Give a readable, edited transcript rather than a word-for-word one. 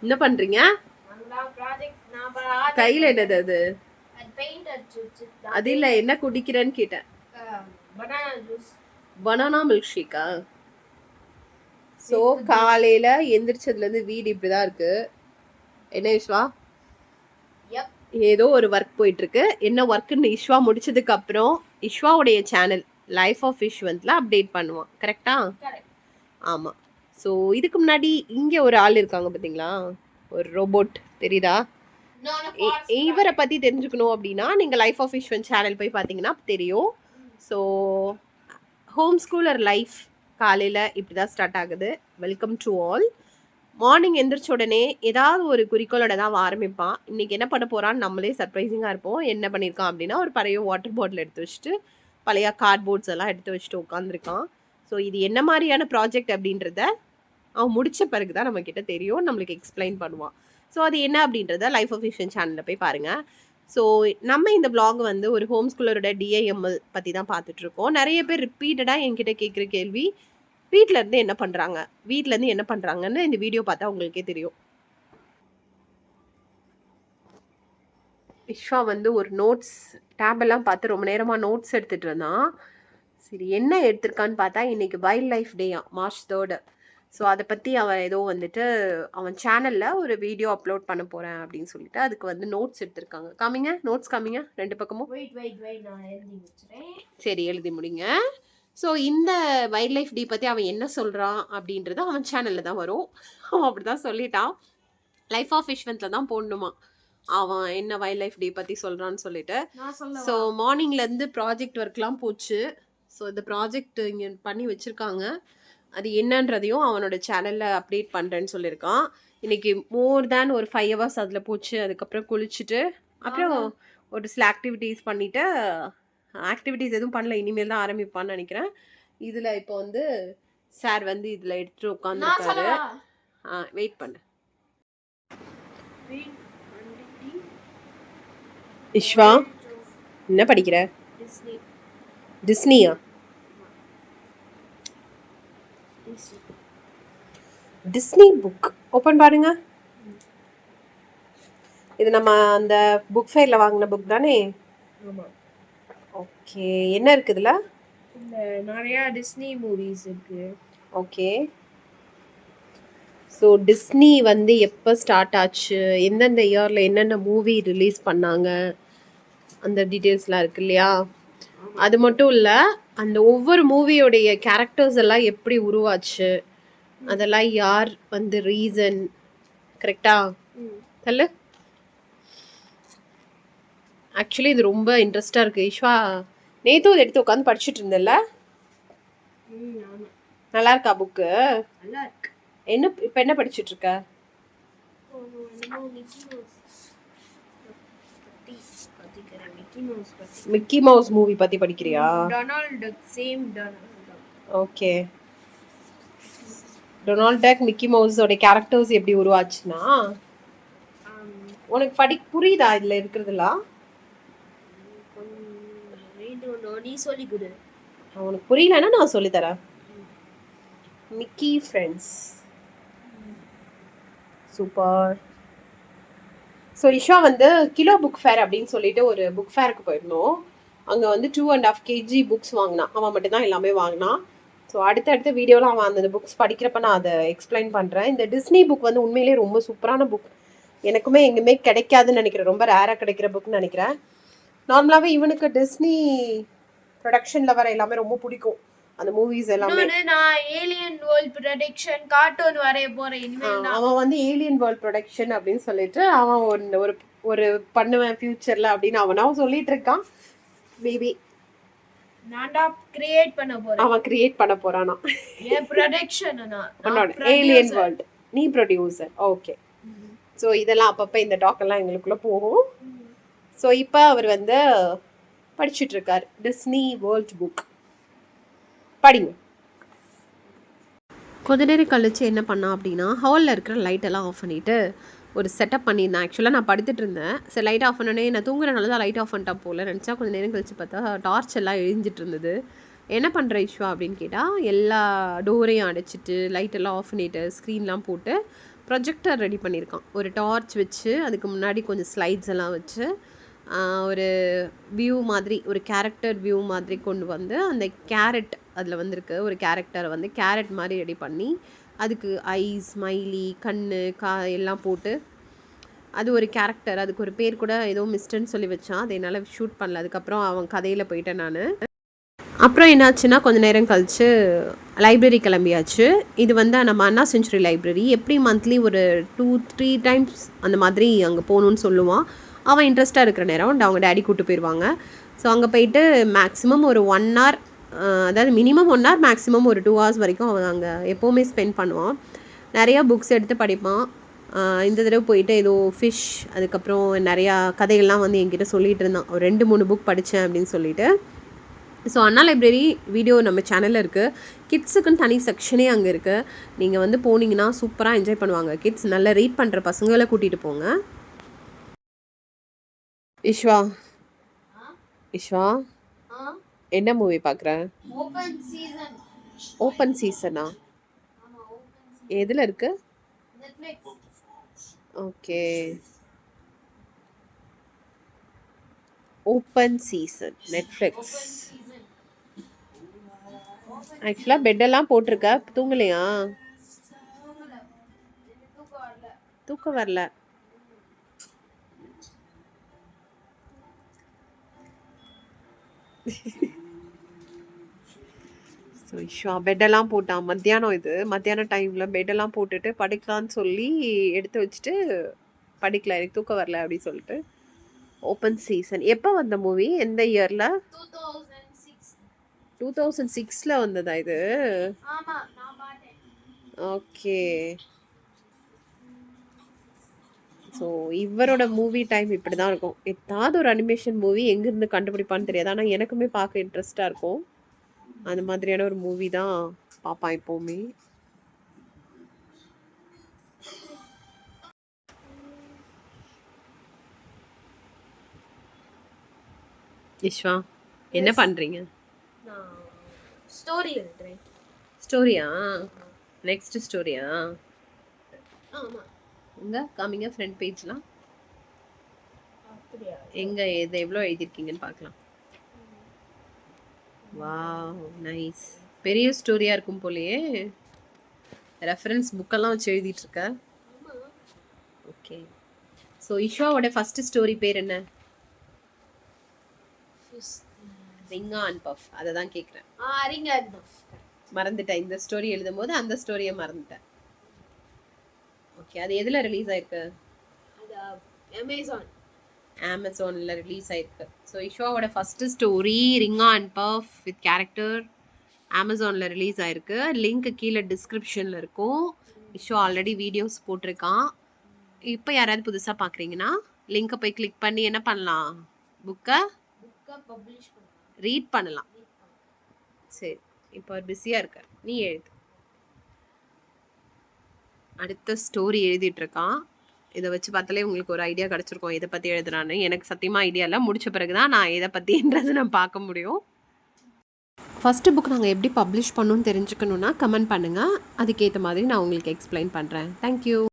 என்ன பண்றீங்க? கையில என்னது அது? அது இல்ல, என்ன குடிக்கிறேன்னு கேட்டேன். Banana milk Sheikha? ஸோ காலையில எந்திரிச்சதுல இருந்து வீடு இப்படிதான் இருக்கு. என்ன விஸ்வா? ஏதோ ஒரு ஒர்க் போயிட்டு இருக்கு. என்ன ஒர்க்குன்னு இஷ்வா முடிச்சதுக்கு அப்புறம் இஷ்வாவுடைய சேனல் லைஃப் ஆஃப் இஷ்வந்த்ல அப்டேட் பண்ணுவான். கரெக்டா? ஆமா. ஸோ இதுக்கு முன்னாடி இங்க ஒரு ஆள் இருக்காங்க பாத்தீங்களா, ஒரு ரோபோட், தெரியுதா? இவரை பத்தி தெரிஞ்சுக்கணும் அப்படின்னா நீங்க லைஃப் ஆஃப் இஷ்வந்த் சேனல் போய் பாத்தீங்கன்னா தெரியும். ஸோ ஹோம் ஸ்கூலர் லைஃப் காலையில இப்படிதான் ஸ்டார்ட் ஆகுது. Welcome to all. மார்னிங் எந்திரிச்ச உடனே ஏதாவது ஒரு குறிக்கோளோட தான் ஆரம்பிப்பான். இன்னைக்கு என்ன பண்ண போறான்னு நம்மளே சர்ப்ரைசிங்காக இருப்போம். என்ன பண்ணியிருக்கான் அப்படின்னா, ஒரு பழைய வாட்டர் பாட்டில் எடுத்து வச்சுட்டு பழைய கார்ட்போர்ட்ஸ் எல்லாம் எடுத்து வச்சுட்டு உட்காந்துருக்கான். ஸோ இது என்ன மாதிரியான ப்ராஜெக்ட் அப்படின்றத அவன் முடிச்ச பிறகு தான் நம்மக்கிட்ட தெரியும், நம்மளுக்கு எக்ஸ்பிளைன் பண்ணுவான். ஸோ அது என்ன அப்படின்றத லைஃப் ஆஃப் இஷ்வந்த் சேனலில் போய் பாருங்கள். ஸோ நம்ம இந்த பிளாக் வந்து ஒரு ஹோம் ஸ்கூலரோட டிஐஎம்எல் பற்றி தான் பார்த்துட்ருக்கோம். நிறைய பேர் ரிப்பீட்டடாக என்கிட்ட கேட்குற கேள்வி, வீட்டிலேருந்து என்ன பண்ணுறாங்க, வீட்டிலேருந்து என்ன பண்ணுறாங்கன்னு இந்த வீடியோ பார்த்தா உங்களுக்கே தெரியும். விஸ்வா வந்து ஒரு நோட்ஸ் டேபெல்லாம் பார்த்து ரொம்ப நேரமாக நோட்ஸ் எடுத்துகிட்டு இருந்தான். சரி என்ன எடுத்திருக்கான்னு பார்த்தா இன்றைக்கி வைல்ட் லைஃப் டேயா, மார்ச் 3. ஸோ அதை பற்றி அவன் ஏதோ வந்துட்டு அவன் சேனலில் ஒரு வீடியோ அப்லோட் பண்ண போகிறேன் அப்படின்னு சொல்லிட்டு அதுக்கு வந்து நோட்ஸ் எடுத்திருக்காங்க. காமிங்க, நோட்ஸ் காமிங்க ரெண்டு பக்கமும். சரி எழுதி முடிங்க. ஸோ இந்த வைல்ட் லைஃப் டே பற்றி அவன் என்ன சொல்கிறான் அப்படின்றது அவன் சேனலில் தான் வரும். அவன் அப்படி தான் சொல்லிட்டான், லைஃப் ஆஃப் இஷ்வந்தில் தான் போடணுமா அவன் என்ன வைல்ட் லைஃப் டே பற்றி சொல்கிறான்னு சொல்லிட்டு. ஸோ மார்னிங்லேருந்து ப்ராஜெக்ட் ஒர்க்லாம் போச்சு. ஸோ இந்த ப்ராஜெக்ட் இங்கே பண்ணி வச்சுருக்காங்க, அது என்னன்றதையும் அவனோட சேனலில் அப்டேட் பண்ணுறேன்னு சொல்லியிருக்கான். இன்றைக்கி மோர் தேன் ஒரு 5 hours அதில் போச்சு. அதுக்கப்புறம் குளிச்சுட்டு அப்புறம் ஒரு சில ஆக்டிவிட்டீஸ் பண்ணிவிட்டு, ஆக்டிவிட்டீஸ் எதுவும் பண்ணல, இனிமேல் தான் ஆரம்பிப்பான்னு நினைக்கிறேன். இதில் இப்போ வந்து சார் வந்து இதில் எடுத்துகிட்டு உட்காந்துருக்காரு. வெயிட் பண்ணு. இஷ்வா என்ன படிக்கிற? டிஸ்னியா? டிஸ்னி புக் ஓப்பன் பாருங்க. இது நம்ம அந்த புக் ஃபேர்ல வாங்கின புக் தானே? ஓகே, என்ன இருக்கு இதுல? நிறைய டிஸ்னி மூவிஸ் இருக்கு. ஓகே, ஸோ டிஸ்னி வந்து எப்போ ஸ்டார்ட் ஆச்சு, எந்தெந்த இயரில் என்னென்ன மூவி ரிலீஸ் பண்ணாங்க, அந்த டீட்டெயில்ஸ்லாம் இருக்கு இல்லையா? அது மட்டும் இல்லை, அந்த ஒவ்வொரு மூவியோடைய கேரக்டர்ஸ் எல்லாம் எப்படி உருவாச்சு, அதெல்லாம் யார் வந்து ரீசன், கரெக்டா? தள்ளு. ஆக்சுவலி இது ரொம்ப இன்ட்ரெஸ்டாக இருக்குது. ஈஸ்வா நேற்று அதை எடுத்து உட்காந்து படிச்சுட்டு இருந்தேன்ல, நல்லா இருக்கா புக்கு? நல்லா இருக்கு. என்ன இப்போ என்ன படிச்சுட்டு இருக்க? மிக்கி மவுஸ் மூவி பற்றி படிக்கிறியா? ஓகே, டொனால்ட் டக் மிக்கி மவுஸோட கேரக்டர்ஸ் எப்படி உருவாச்சுன்னா, உனக்கு புரியுதா இதில் இருக்கிறதுலாம்? நீ சொல்லி கொடு. உனக்கு புரியலன்னா நான் சொல்லித்தரேன். Mickey friends super. So Isha வந்து கிலோ புக் ஃபேர் அப்படின்னு சொல்லிட்டு ஒரு புக் ஃபேருக்கு போயிருந்தோம். அங்கே வந்து 2.5 kg புக்ஸ் வாங்கினான். அவன் மட்டும்தான் எல்லாமே வாங்கினான். ஸோ அடுத்தடுத்த வீடியோவில் அவன் அந்த புக்ஸ் படிக்கிறப்ப நான் அதை எக்ஸ்பிளைன் பண்ணுறேன். இந்த டிஸ்னி புக் வந்து உண்மையிலே ரொம்ப சூப்பரான புக். எனக்குமே எங்கேயுமே கிடைக்காதுன்னு நினைக்கிறேன், ரொம்ப ரேராக கிடைக்கிற புக்னு நினைக்கிறேன். நார்மலாகவே இவனுக்கு டிஸ்னி ப்ரொடக்ஷனில் வர எல்லாமே ரொம்ப பிடிக்கும், அந்த மூவிஸ் எல்லாமே. நான் ஏலியன் வேர்ல்ட் ப்ரொடக்ஷன் கார்ட்டூன் வரைய போறேன் இனிமேல். அவன் வந்து ஏலியன் வேர்ல்ட் ப்ரொடக்ஷன் அப்படின்னு சொல்லிட்டு அவன் ஒரு ஒரு பண்ணுவேன் ஃபியூச்சர்ல அப்படின்னு அவனாவும் சொல்லிட்டு இருக்கான். மேபி நான்டா கிரியேட் பண்ண போறேன். அவன் கிரியேட் பண்ண போறானா? ஏ ப்ரொடக்ஷன் ஏலியன் வேர்ல்ட் நீ ப்ரொடியூசர். ஓகே, ஸோ இதெல்லாம் அப்பப்போ இந்த டாக் எல்லாம் எங்களுக்குள்ள போகும். ஸோ இப்போ அவர் வந்து படிச்சுட்டு இருக்கார் டிஸ்னி வேர்ல்ட் புக். படிங்க. கொஞ்ச நேரம் கழிச்சு என்ன பண்ணான் அப்படின்னா, ஹாலில் இருக்கிற லைட்டெல்லாம் ஆஃப் பண்ணிவிட்டு ஒரு செட்டப் பண்ணியிருந்தேன். ஆக்சுவலாக நான் படுத்துட்டு இருந்தேன். சரி லைட் ஆஃப் பண்ணோன்னே நான் தூங்குறனால தான் லைட் ஆஃப் பண்ணிட்டா போல் நினச்சா, கொஞ்சம் நேரம் கழிச்சு பார்த்தா டார்ச் எல்லாம் எரிஞ்சிட்டு இருந்தது. என்ன பண்ணுற இஷ்வா அப்படின்னு கேட்டால், எல்லா டோரையும் அடைச்சிட்டு லைட்டெல்லாம் ஆஃப் பண்ணிவிட்டு ஸ்க்ரீன்லாம் போட்டு ப்ரொஜெக்டர் ரெடி பண்ணியிருக்கான். ஒரு டார்ச் வச்சு அதுக்கு முன்னாடி கொஞ்சம் ஸ்லைட்ஸ் எல்லாம் வச்சு ஒரு வியூ மாதிரி, ஒரு கேரக்டர் வியூ மாதிரி கொண்டு வந்து அந்த கேரட் அதில் வந்திருக்கு, ஒரு கேரக்டரை வந்து கேரட் மாதிரி ரெடி பண்ணி அதுக்கு ஐஸ், ஸ்மைலி, கண், எல்லாம் போட்டு அது ஒரு கேரக்டர். அதுக்கு ஒரு பேர் கூட ஏதோ மிஸ்டர்ன்னு சொல்லி வச்சான். அதை என்னால் ஷூட் பண்ணல. அதுக்கப்புறம் அவன் கதையில் போயிட்டேன் நான். அப்புறம் என்னாச்சுன்னா கொஞ்சம் நேரம் கழித்து லைப்ரரி கிளம்பியாச்சு. இது வந்து நம்ம அண்ணா செஞ்சுரி லைப்ரரி. எப்படி மந்த்லி ஒரு 2-3 டைம்ஸ் அந்த மாதிரி அங்கே போகணுன்னு சொல்லுவான். அவன் இன்ட்ரெஸ்ட்டாக இருக்கிற நேரம் அவங்க டேடி கூப்பிட்டு போயிடுவாங்க. ஸோ அங்கே போயிட்டு மேக்ஸிமம் ஒரு 1 hour, அதாவது மினிமம் 1 hour, மேக்ஸிமம் ஒரு 2 hours வரைக்கும் அவன் அங்கே எப்போவுமே ஸ்பெண்ட் பண்ணுவான். நிறையா புக்ஸ் எடுத்து படிப்பான். இந்த தடவை போயிட்டு ஏதோ ஃபிஷ், அதுக்கப்புறம் நிறையா கதைகள்லாம் வந்து என்கிட்ட சொல்லிகிட்டு இருந்தான். ஒரு 2-3 புக் படித்தேன் அப்படின்னு சொல்லிட்டு. ஸோ அண்ணா லைப்ரரி வீடியோ நம்ம சேனலில் இருக்குது. கிட்ஸுக்குன்னு தனி செக்ஷனே அங்கே இருக்குது. நீங்கள் வந்து போனீங்கன்னா சூப்பராக என்ஜாய் பண்ணுவாங்க. கிட்ஸ் நல்லா ரீட் பண்ணுற பசங்களை கூட்டிகிட்டு போங்க. இஷ்வா இஷ்வா என்ன மூவி பார்க்குற? ஓப்பன் சீசனா? எதில் இருக்கு? Okay, open season Netflix. ஆக்சுவலாக பெட்டெல்லாம் போட்டிருக்க, தூங்கலையா? தூக்கம் வரல. ஸோ இஷ்வா பெட்டெல்லாம் போட்டான். மத்தியானம், இது மத்தியான டைமில் பெட்டெல்லாம் போட்டுட்டு படிக்கலான்னு சொல்லி எடுத்து வச்சுட்டு படிக்கல, எனக்கு தூக்கம் வரல அப்படின்னு சொல்லிட்டு. ஓப்பன் சீசன் எப்போ வந்த மூவி? எந்த இயரில்? 2006 வந்ததா இது? ஓகே. ஸோ இவரோட மூவி டைம் இப்படி தான் இருக்கும். ஏதாவது ஒரு அனிமேஷன் மூவி எங்கேருந்து கண்டுபிடிப்பான்னு தெரியாது, ஆனால் எனக்குமே பார்க்க இன்ட்ரெஸ்டாக இருக்கும். அந்த மாதிரியான ஒரு மூவி தான் பார்ப்பான் எப்போவுமே. இஷ்வா என்ன பண்ணுறீங்க? ஸ்டோரி எழுதுறேன். ஸ்டோரியா? நெக்ஸ்ட் ஸ்டோரியா? எங்க காமிங்க ஃப்ரண்ட் பேஜ்லாம். எங்க எது எவ்வளோ எழுதியிருக்கீங்கன்னு பார்க்கலாம். Wow, nice. பெரிய ஸ்டோரியாக இருக்கும் போலயே. ரெஃபரன்ஸ் புக்கெல்லாம் வச்சு எழுதிட்டு இருக்க. ஓகே. ஸோ இஷ்வாவோட ஃபர்ஸ்ட் ஸ்டோரி பேர் என்ன? ரிங்கா அண்ட் பஃப். அதை தான் கேட்குறேன். ரிங்கா அண்ட் பஃப். மறந்துட்டேன், இந்த ஸ்டோரி எழுதும் போது அந்த ஸ்டோரியை மறந்துட்டேன். ஓகே, அது எதில் ரிலீஸ் ஆயிருக்கு? அமேசானில் ரிலீஸ் ஆயிருக்கு. ஸோ இஷ்வாவோட ஃபர்ஸ்ட் ஸ்டோரி ரிங்கா அண்ட் பஃப் வித் கேரக்டர் அமேசானில் ரிலீஸ் ஆயிருக்கு. லிங்க் கீழே டிஸ்கிரிப்ஷனில் இருக்கும். இஷ்வா ஆல்ரெடி வீடியோஸ் போட்டிருக்கான். இப்போ யாராவது புதுசாக பார்க்குறீங்கன்னா லிங்கை போய் கிளிக் பண்ணி என்ன பண்ணலாம்? புக்கை ரீட் பண்ணலாம். சரி, இப்போ பிஸியாக இருக்க, நீ எழுது. அடுத்த ஸ்டோரி எழுதிட்டு இருக்கான். இதை வச்சு பார்த்தாலே உங்களுக்கு ஒரு ஐடியா கிடச்சிருக்கும் எதை பற்றி எழுதுறான்னு. எனக்கு சத்தியமாக ஐடியா இல்லை, முடிச்ச பிறகு தான் நான் எதை பற்றின்றது நான் பார்க்க முடியும். ஃபஸ்ட்டு புக் நாங்கள் எப்படி பப்ளிஷ் பண்ணணும்னு தெரிஞ்சுக்கணுன்னா கமெண்ட் பண்ணுங்கள். அதுக்கேற்ற மாதிரி நான் உங்களுக்கு எக்ஸ்பிளைன் பண்ணுறேன். தேங்க்யூ.